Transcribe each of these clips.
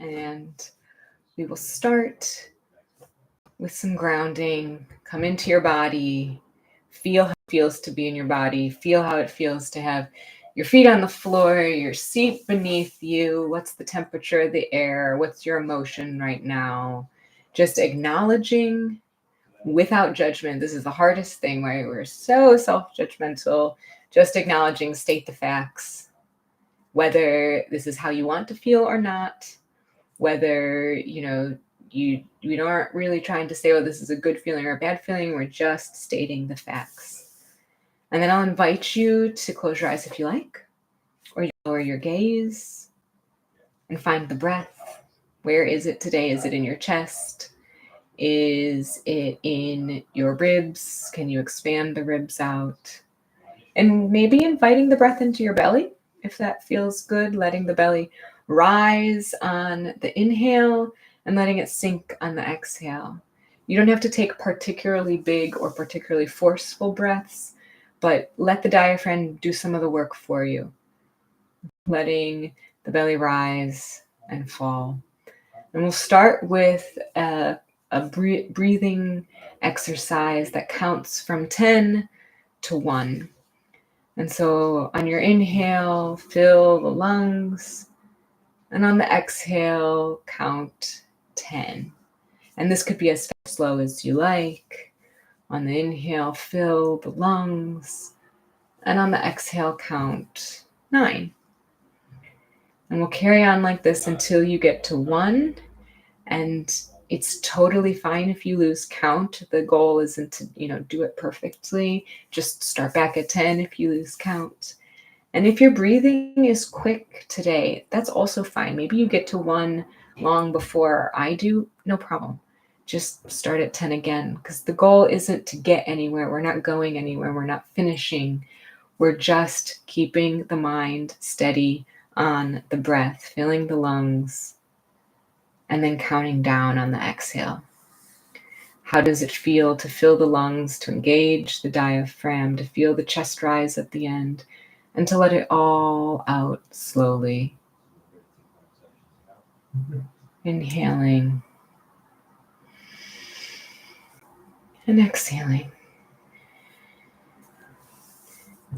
and we will start with some grounding. Come into your body, feel how it feels to be in your body, feel how it feels to have your feet on the floor, your seat beneath you. What's the temperature of the air? What's your emotion right now? Just acknowledging without judgment. This is the hardest thing, right? We're so self-judgmental. Just acknowledging, state the facts, whether this is how you want to feel or not, whether, we aren't really trying to say, oh, this is a good feeling or a bad feeling. We're just stating the facts. And then I'll invite you to close your eyes if you like, or you lower your gaze and find the breath. Where is it today? Is it in your chest? Is it in your ribs? Can you expand the ribs out? And maybe inviting the breath into your belly, if that feels good, letting the belly rise on the inhale and letting it sink on the exhale. You don't have to take particularly big or particularly forceful breaths, but let the diaphragm do some of the work for you. Letting the belly rise and fall. And we'll start with a breathing exercise that counts from 10 to 1. And so on your inhale, fill the lungs. And on the exhale, count 10. And this could be as slow as you like. On the inhale, fill the lungs. And on the exhale, count 9. And we'll carry on like this until you get to 1. And it's totally fine if you lose count. The goal isn't to, do it perfectly. Just start back at 10 if you lose count. And if your breathing is quick today, that's also fine. Maybe you get to 1 long before I do, no problem. Just start at 10 again, because the goal isn't to get anywhere. We're not going anywhere. We're not finishing. We're just keeping the mind steady on the breath, filling the lungs, and then counting down on the exhale. How does it feel to fill the lungs, to engage the diaphragm, to feel the chest rise at the end, and to let it all out slowly? Inhaling and exhaling.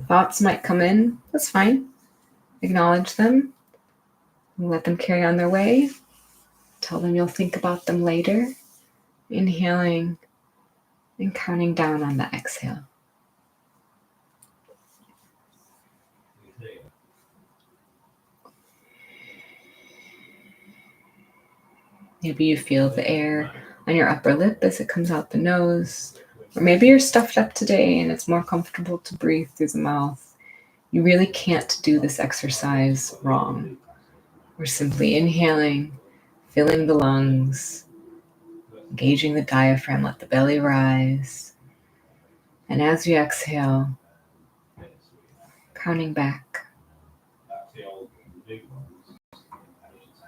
Thoughts might come in. That's fine. Acknowledge them. Let them carry on their way. Tell them you'll think about them later. Inhaling and counting down on the exhale. Maybe you feel the air on your upper lip as it comes out the nose. Or maybe you're stuffed up today and it's more comfortable to breathe through the mouth. You really can't do this exercise wrong. We're simply inhaling, filling the lungs, engaging the diaphragm, let the belly rise. And as you exhale, counting back.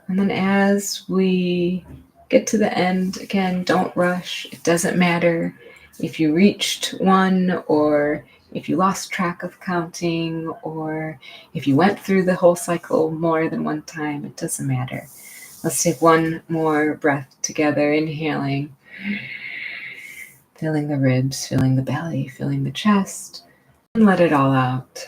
And then as we get to the end, again, don't rush. It doesn't matter if you reached 1 or if you lost track of counting or if you went through the whole cycle more than one time. It doesn't matter. Let's take one more breath together, inhaling, filling the ribs, filling the belly, filling the chest, and let it all out.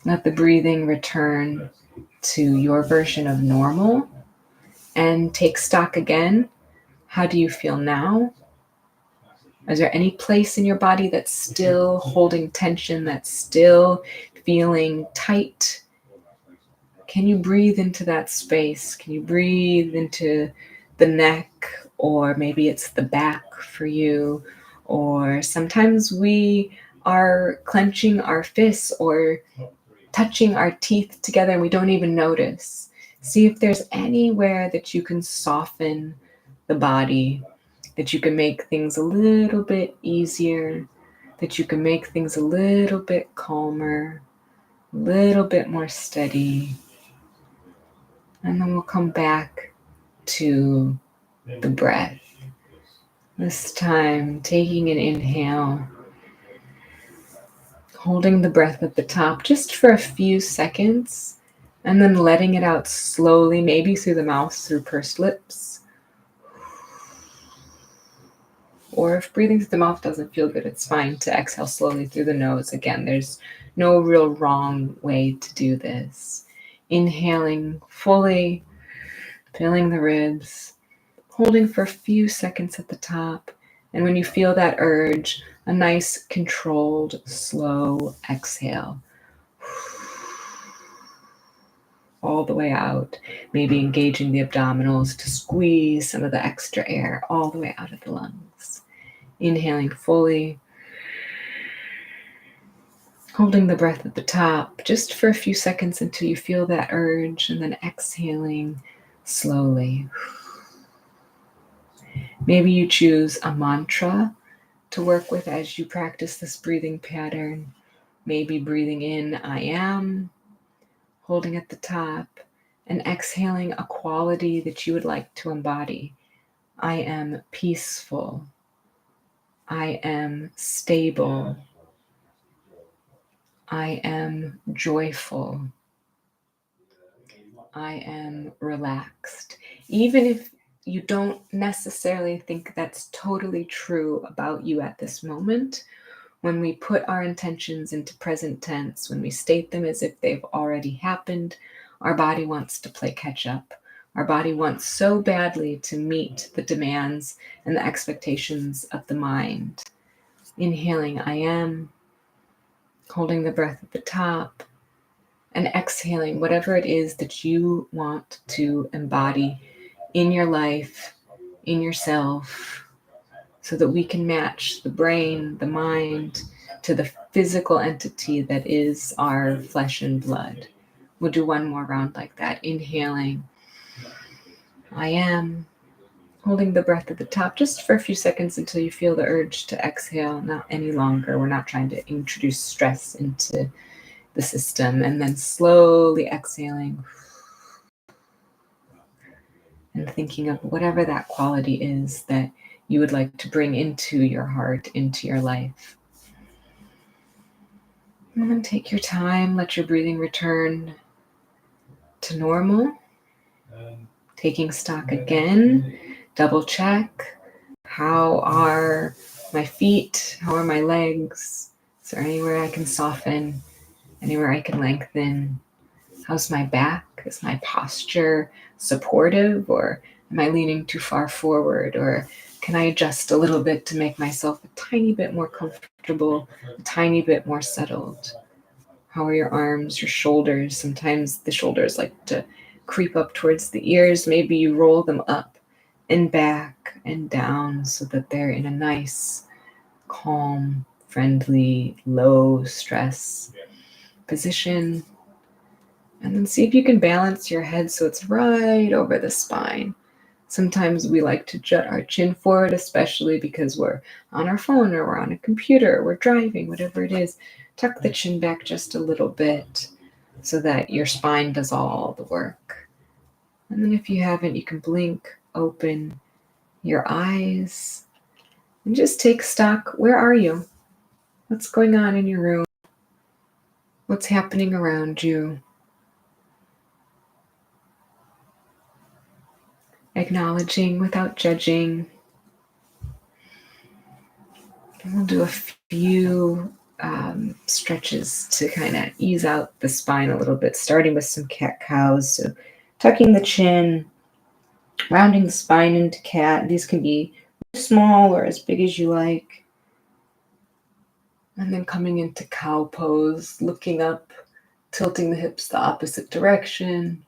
Let the breathing return to your version of normal and take stock again. How do you feel now? Is there any place in your body that's still holding tension, that's still feeling tight? Can you breathe into that space? Can you breathe into the neck, or maybe it's the back for you? Or sometimes we are clenching our fists or touching our teeth together and we don't even notice. See if there's anywhere that you can soften the body, that you can make things a little bit easier, that you can make things a little bit calmer, a little bit more steady. And then we'll come back to the breath. This time, taking an inhale, Holding the breath at the top just for a few seconds, and then letting it out slowly, maybe through the mouth, through pursed lips. Or if breathing through the mouth doesn't feel good, it's fine to exhale slowly through the nose. Again, there's no real wrong way to do this. Inhaling fully, filling the ribs, holding for a few seconds at the top. And when you feel that urge, a nice, controlled, slow exhale. All the way out, maybe engaging the abdominals to squeeze some of the extra air all the way out of the lungs. Inhaling fully, holding the breath at the top just for a few seconds until you feel that urge, and then exhaling slowly. Maybe you choose a mantra to work with as you practice this breathing pattern. Maybe breathing in, I am, holding at the top, and exhaling a quality that you would like to embody. I am peaceful. I am stable. I am joyful. I am relaxed. Even if you don't necessarily think that's totally true about you at this moment, when we put our intentions into present tense, when we state them as if they've already happened, our body wants to play catch up. Our body wants so badly to meet the demands and the expectations of the mind. Inhaling, I am, holding the breath at the top, and exhaling whatever it is that you want to embody in your life, in yourself, so that we can match the brain, the mind, to the physical entity that is our flesh and blood. We'll do one more round like that. Inhaling, I am, holding the breath at the top just for a few seconds until you feel the urge to exhale, not any longer. We're not trying to introduce stress into the system. And then slowly exhaling and thinking of whatever that quality is that you would like to bring into your heart, into your life. And then take your time, let your breathing return to normal. Taking stock again, double check. How are my feet? How are my legs? Is there anywhere I can soften? Anywhere I can lengthen? How's my back? Is my posture supportive, or am I leaning too far forward? Or can I adjust a little bit to make myself a tiny bit more comfortable, a tiny bit more settled? How are your arms, your shoulders? Sometimes the shoulders like to creep up towards the ears. Maybe you roll them up and back and down so that they're in a nice, calm, friendly, low stress position. And then see if you can balance your head so it's right over the spine. Sometimes we like to jut our chin forward, especially because we're on our phone or we're on a computer, or we're driving, whatever it is. Tuck the chin back just a little bit so that your spine does all the work. And then if you haven't, you can blink, open your eyes, and just take stock. Where are you? What's going on in your room? What's happening around you? Acknowledging without judging. And we'll do a few stretches to kind of ease out the spine a little bit, starting with some cat-cows. So tucking the chin, rounding the spine into cat. These can be small or as big as you like. And then coming into cow pose, looking up, tilting the hips the opposite direction,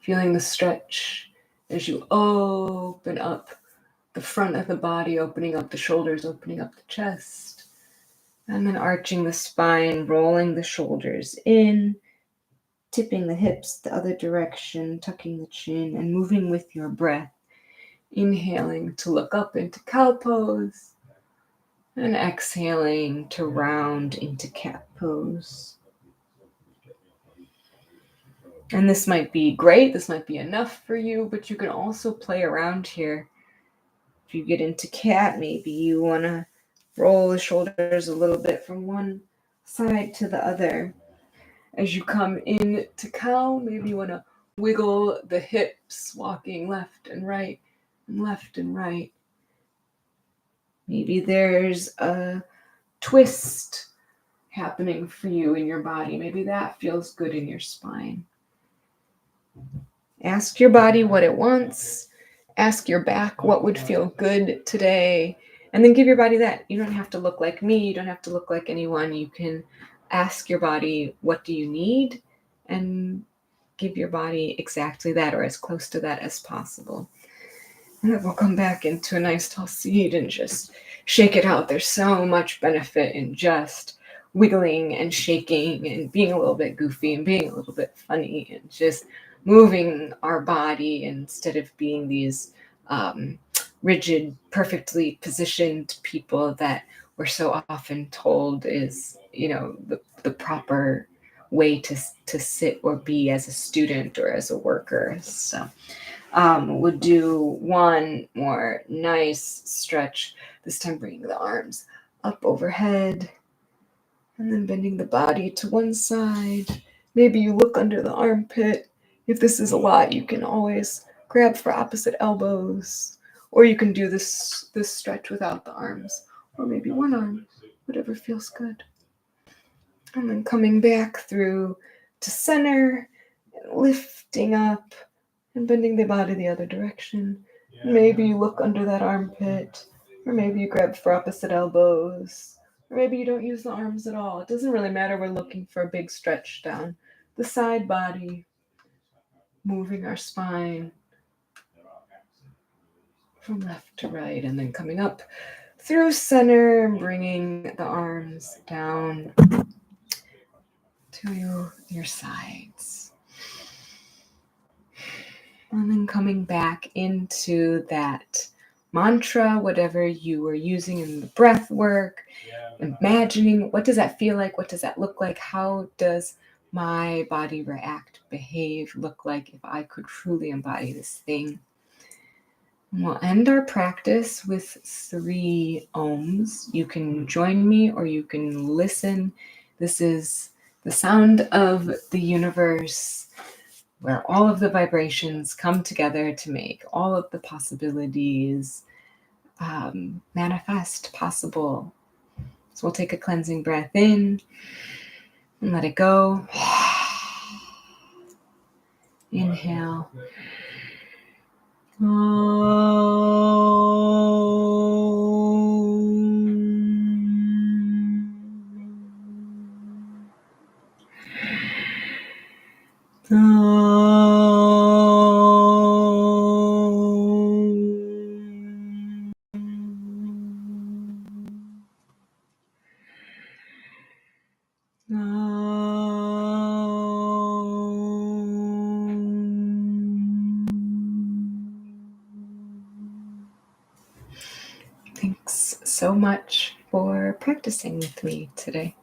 feeling the stretch as you open up the front of the body, opening up the shoulders, opening up the chest, and then arching the spine, rolling the shoulders in, tipping the hips the other direction, tucking the chin, and moving with your breath. Inhaling to look up into cow pose, and exhaling to round into cat pose. And this might be great, this might be enough for you, but you can also play around here. If you get into cat, maybe you want to roll the shoulders a little bit from one side to the other. As you come in to cow, maybe you want to wiggle the hips, walking left and right and left and right. Maybe there's a twist happening for you in your body. Maybe that feels good in your spine. Ask your body what it wants. Ask your back what would feel good today. And then give your body that. You don't have to look like me. You don't have to look like anyone. You can ask your body, what do you need? And give your body exactly that, or as close to that as possible. And then we'll come back into a nice tall seat and just shake it out. There's so much benefit in just wiggling and shaking and being a little bit goofy and being a little bit funny and just moving our body instead of being these rigid, perfectly positioned people that we're so often told is, the proper way to sit or be as a student or as a worker. So we'll do one more nice stretch, this time bringing the arms up overhead and then bending the body to one side. Maybe you look under the armpit. If this is a lot, you can always grab for opposite elbows, or you can do this stretch without the arms, or maybe one arm, whatever feels good. And then coming back through to center, and lifting up and bending the body the other direction. Maybe you look under that armpit, or maybe you grab for opposite elbows, or maybe you don't use the arms at all. It doesn't really matter. We're looking for a big stretch down the side body, moving our spine from left to right, and then coming up through center, bringing the arms down to your sides. And then coming back into that mantra, whatever you were using in the breath work, imagining, what does that feel like? What does that look like? How does my body react, behave, look like if I could truly embody this thing? And we'll end our practice with 3 ohms. You can join me or you can listen. This is the sound of the universe, where all of the vibrations come together to make all of the possibilities manifest, possible. So we'll take a cleansing breath in and let it go. Inhale. Thanks so much for practicing with me today.